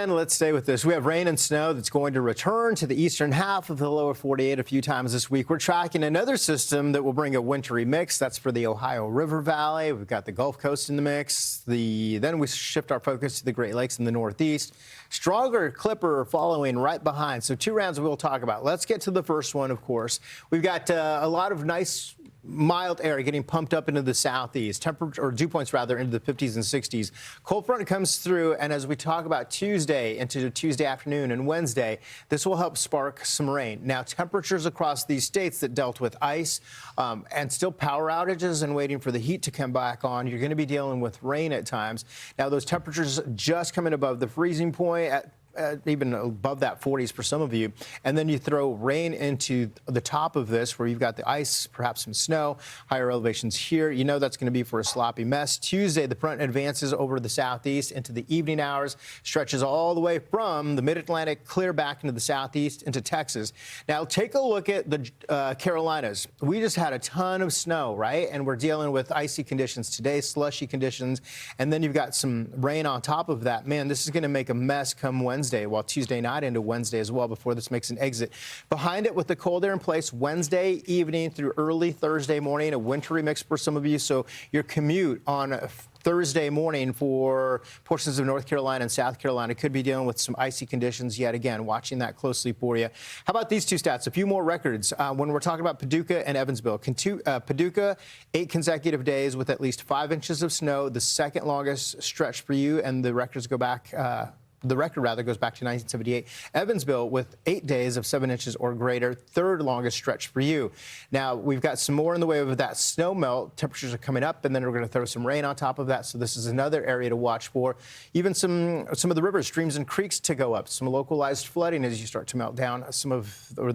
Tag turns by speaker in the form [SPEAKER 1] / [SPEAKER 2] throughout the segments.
[SPEAKER 1] And let's stay with this. We have rain and snow that's going to return to the eastern half of the lower 48 a few times this week. We're tracking another system that will bring a wintry mix. That's for the Ohio River Valley. We've got the Gulf Coast in the mix. Then we shift our focus to the Great Lakes in the Northeast. Stronger Clipper following right behind. So two rounds we'll talk about. Let's get to the first one, of course. We've got a lot of nice mild air getting pumped up into the southeast, temperature or dew points rather into the 50s and 60s. Cold front comes through, and as we talk about Tuesday into Tuesday afternoon and Wednesday, this will help spark some rain. Now, temperatures across these states that dealt with ice and still power outages and waiting for the heat to come back on, you're going to be dealing with rain at times. Now, those temperatures just coming above the freezing point at even above that 40s for some of you. And then you throw rain into the top of this where you've got the ice, perhaps some snow, higher elevations here. You know that's going to be for a sloppy mess. Tuesday, the front advances over the southeast into the evening hours, stretches all the way from the mid-Atlantic clear back into the southeast into Texas. Now, take a look at the Carolinas. We just had a ton of snow, right? And we're dealing with icy conditions today, slushy conditions. And then you've got some rain on top of that. Man, this is going to make a mess come Wednesday. Well, Tuesday night into Wednesday as well before this makes an exit. Behind it with the cold air in place, Wednesday evening through early Thursday morning, a wintry mix for some of you. So your commute on Thursday morning for portions of North Carolina and South Carolina could be dealing with some icy conditions yet again, watching that closely for you. How about these two stats? A few more records when we're talking about Paducah and Evansville. Paducah, 8 consecutive days with at least 5 inches of snow, the second longest stretch for you, and the records go back the record goes back to 1978. Evansville with 8 days of 7 inches or greater, third longest stretch for you. Now, we've got some more in the way of that snow melt. Temperatures are coming up, and then we're going to throw some rain on top of that. So this is another area to watch for. Even some of the rivers, streams, and creeks to go up. Some localized flooding as you start to melt down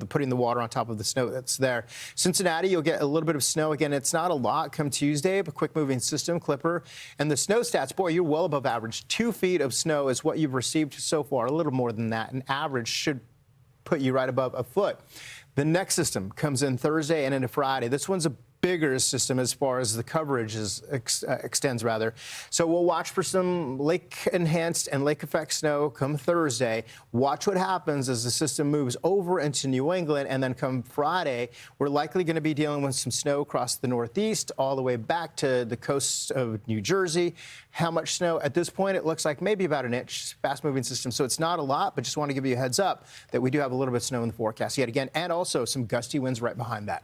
[SPEAKER 1] putting the water on top of the snow that's there. Cincinnati, you'll get a little bit of snow. Again, it's not a lot come Tuesday, but quick moving system, Clipper. And the snow stats, boy, you're well above average. 2 feet of snow is what you've received so far, a little more than that. An average should put you right above a foot. The next system comes in Thursday and into Friday. This one's a bigger system as far as the coverage extends, rather. So we'll watch for some lake-enhanced and lake-effect snow come Thursday. Watch what happens as the system moves over into New England, and then come Friday, we're likely going to be dealing with some snow across the Northeast, all the way back to the coast of New Jersey. How much snow? At this point, it looks like maybe about an inch. Fast-moving system, so it's not a lot, but just want to give you a heads up that we do have a little bit of snow in the forecast yet again, and also some gusty winds right behind that.